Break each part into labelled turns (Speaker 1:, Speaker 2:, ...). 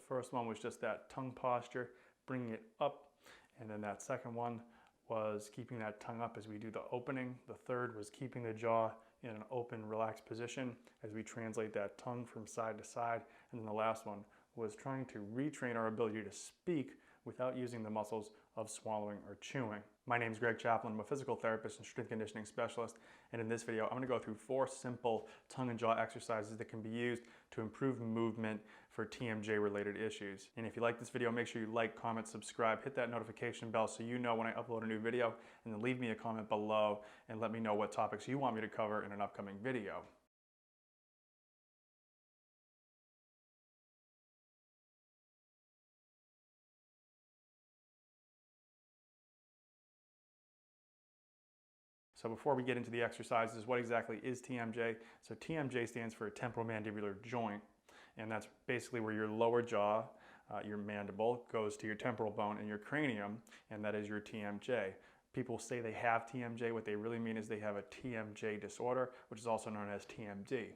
Speaker 1: first one was just that tongue posture, bringing it up. And then that second one was keeping that tongue up as we do the opening. The third was keeping the jaw in an open, relaxed position as we translate that tongue from side to side. And then the last one was trying to retrain our ability to speak without using the muscles of swallowing or chewing. My name is Greg Chaplin. I'm a physical therapist and strength conditioning specialist. And in this video, I'm going to go through 4 simple tongue and jaw exercises that can be used to improve movement for TMJ related issues. And if you like this video, make sure you like, comment, subscribe, hit that notification bell so you know when I upload a new video, and then leave me a comment below and let me know what topics you want me to cover in an upcoming video. So before we get into the exercises, what exactly is TMJ? So TMJ stands for temporomandibular joint, and that's basically where your lower jaw, your mandible, goes to your temporal bone and your cranium, and that is your TMJ. People say they have TMJ. What they really mean is they have a TMJ disorder, which is also known as TMD.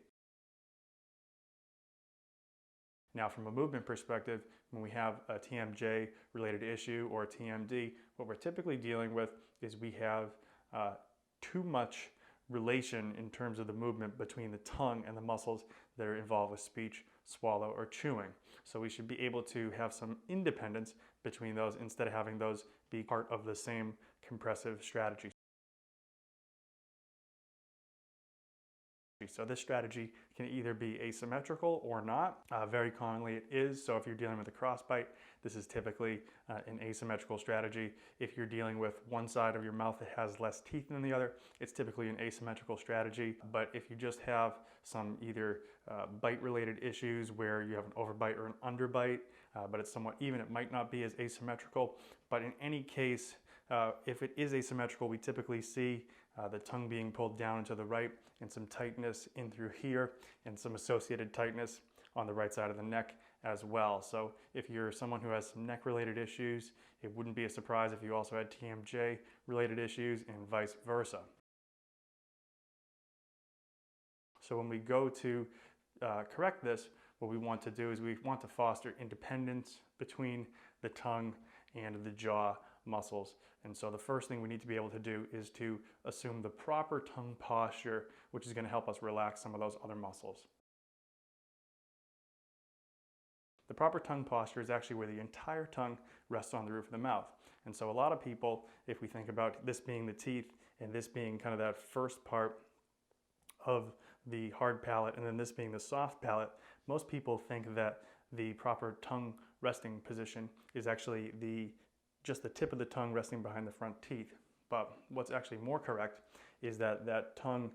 Speaker 1: Now, from a movement perspective, when we have a TMJ related issue or a TMD, what we're typically dealing with is we have too much relation in terms of the movement between the tongue and the muscles that are involved with speech, swallow, or chewing. So we should be able to have some independence between those instead of having those be part of the same compressive strategy. So this strategy can either be asymmetrical or not. Very commonly it is. So if you're dealing with a crossbite, this is typically an asymmetrical strategy. If you're dealing with one side of your mouth that has less teeth than the other, it's typically an asymmetrical strategy. But if you just have some either bite-related issues where you have an overbite or an underbite, but it's somewhat even, it might not be as asymmetrical. But in any case, if it is asymmetrical, we typically see the tongue being pulled down and to the right, and some tightness in through here, and some associated tightness on the right side of the neck as well. So if you're someone who has some neck related issues, it wouldn't be a surprise if you also had TMJ related issues and vice versa. So when we go to correct this, what we want to do is we want to foster independence between the tongue and the jaw muscles. And so the first thing we need to be able to do is to assume the proper tongue posture, which is going to help us relax some of those other muscles. The proper tongue posture is actually where the entire tongue rests on the roof of the mouth. And so a lot of people, if we think about this being the teeth and this being kind of that first part of the hard palate and then this being the soft palate, most people think that the proper tongue resting position is actually just the tip of the tongue resting behind the front teeth. But what's actually more correct is that that tongue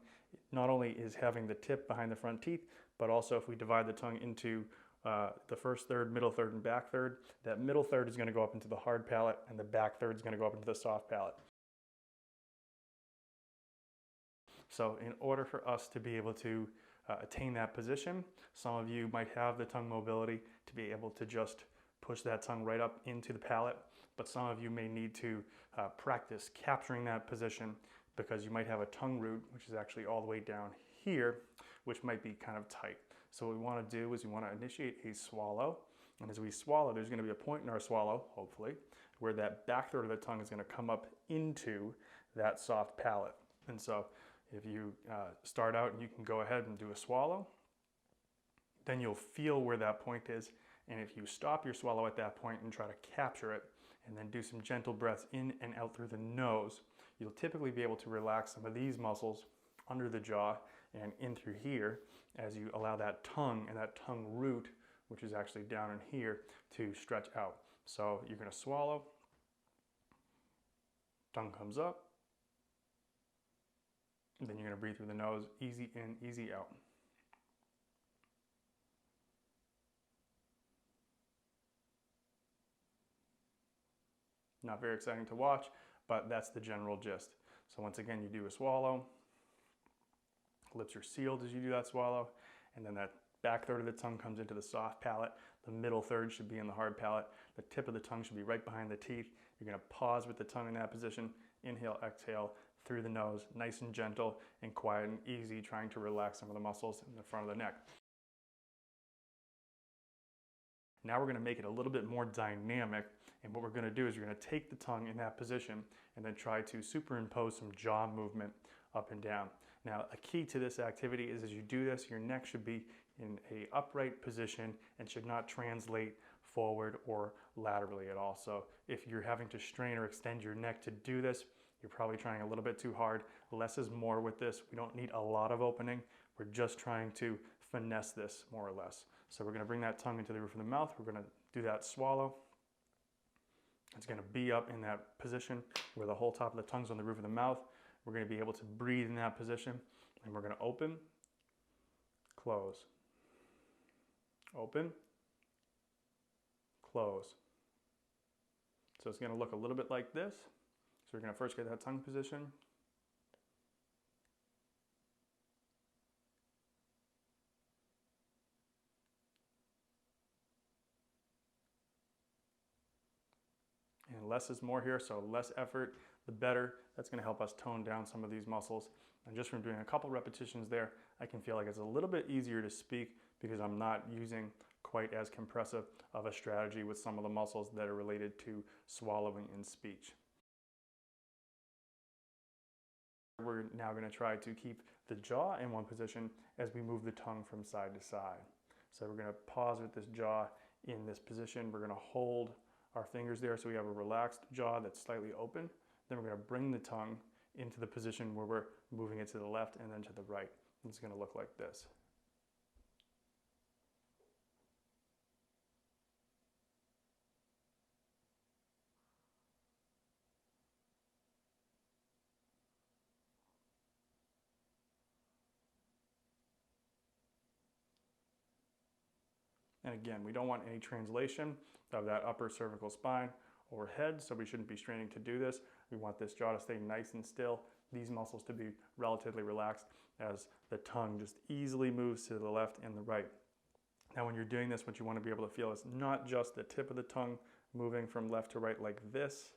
Speaker 1: not only is having the tip behind the front teeth, but also if we divide the tongue into the first third, middle third, and back third, that middle third is going to go up into the hard palate and the back third is going to go up into the soft palate. So in order for us to be able to attain that position, some of you might have the tongue mobility to be able to just push that tongue right up into the palate, but some of you may need to practice capturing that position because you might have a tongue root, which is actually all the way down here, which might be kind of tight. So what we want to do is we want to initiate a swallow, and as we swallow, there's going to be a point in our swallow, hopefully, where that back third of the tongue is going to come up into that soft palate. And so if you start out and you can go ahead and do a swallow, then you'll feel where that point is. And if you stop your swallow at that point and try to capture it and then do some gentle breaths in and out through the nose, you'll typically be able to relax some of these muscles under the jaw and in through here as you allow that tongue and that tongue root, which is actually down in here, to stretch out. So you're going to swallow, tongue comes up, and then you're going to breathe through the nose, easy in, easy out. Not very exciting to watch, but that's the general gist. So once again, you do a swallow, lips are sealed as you do that swallow, and then that back third of the tongue comes into the soft palate. The middle third should be in the hard palate. The tip of the tongue should be right behind the teeth. You're going to pause with the tongue in that position. Inhale, exhale through the nose, nice and gentle and quiet and easy, trying to relax some of the muscles in the front of the neck. Now we're going to make it a little bit more dynamic, and what we're going to do is you're going to take the tongue in that position and then try to superimpose some jaw movement up and down. Now, a key to this activity is as you do this, your neck should be in an upright position and should not translate forward or laterally at all. So if you're having to strain or extend your neck to do this, you're probably trying a little bit too hard. Less is more with this. We don't need a lot of opening. We're just trying to finesse this more or less. So we're going to bring that tongue into the roof of the mouth. We're going to do that swallow. It's going to be up in that position where the whole top of the tongue's on the roof of the mouth. We're going to be able to breathe in that position, and we're going to open, close, open, close. So it's going to look a little bit like this. So we're going to first get that tongue position. And less is more here, so less effort, the better. That's going to help us tone down some of these muscles. And just from doing a couple repetitions there, I can feel like it's a little bit easier to speak because I'm not using quite as compressive of a strategy with some of the muscles that are related to swallowing in speech. We're now going to try to keep the jaw in one position as we move the tongue from side to side. So we're going to pause with this jaw in this position. We're going to hold our fingers there so we have a relaxed jaw that's slightly open. Then we're going to bring the tongue into the position where we're moving it to the left and then to the right. It's going to look like this. And again, we don't want any translation of that upper cervical spine overhead, so we shouldn't be straining to do this. We want this jaw to stay nice and still, these muscles to be relatively relaxed as the tongue just easily moves to the left and the right. Now when you're doing this, what you want to be able to feel is not just the tip of the tongue moving from left to right like this,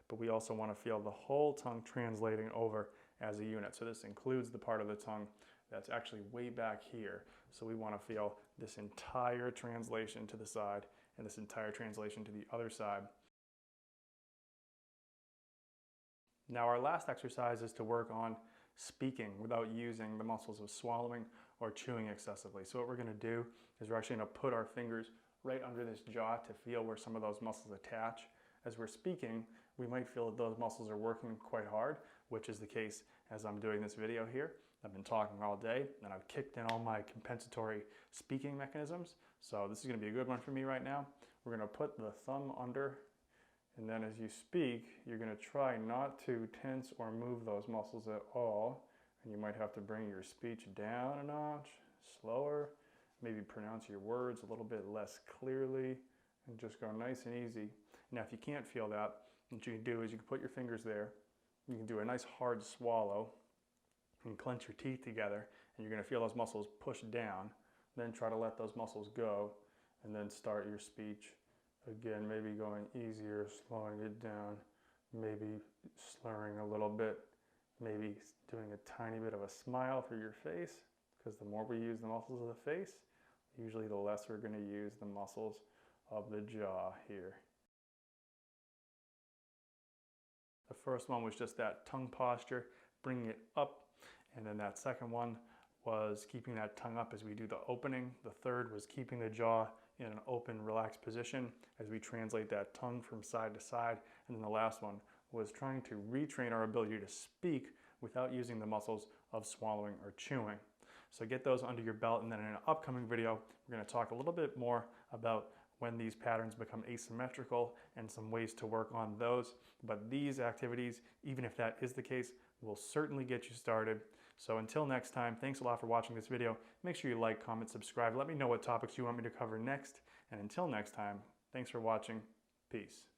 Speaker 1: but we also want to feel the whole tongue translating over as a unit. So this includes the part of the tongue that's actually way back here. So we want to feel this entire translation to the side and this entire translation to the other side. Now our last exercise is to work on speaking without using the muscles of swallowing or chewing excessively. So what we're going to do is we're actually going to put our fingers right under this jaw to feel where some of those muscles attach. As we're speaking, we might feel that those muscles are working quite hard, which is the case as I'm doing this video here. I've been talking all day and I've kicked in all my compensatory speaking mechanisms. So this is going to be a good one for me right now. We're going to put the thumb under, and then as you speak, you're going to try not to tense or move those muscles at all. And you might have to bring your speech down a notch, slower, maybe pronounce your words a little bit less clearly, and just go nice and easy. Now if you can't feel that, what you can do is you can put your fingers there, you can do a nice hard swallow, and clench your teeth together, and you're going to feel those muscles push down. Then try to let those muscles go, and then start your speech. Again, maybe going easier, slowing it down, maybe slurring a little bit, maybe doing a tiny bit of a smile through your face, because the more we use the muscles of the face, usually the less we're going to use the muscles of the jaw here. The first one was just that tongue posture, bringing it up. And then that second one was keeping that tongue up as we do the opening. The third was keeping the jaw in an open, relaxed position as we translate that tongue from side to side. And then the last one was trying to retrain our ability to speak without using the muscles of swallowing or chewing. So get those under your belt, and then in an upcoming video, we're going to talk a little bit more about when these patterns become asymmetrical and some ways to work on those. But these activities, even if that is the case, will certainly get you started. So until next time, thanks a lot for watching this video. Make sure you like, comment, subscribe. Let me know what topics you want me to cover next. And until next time, thanks for watching. Peace.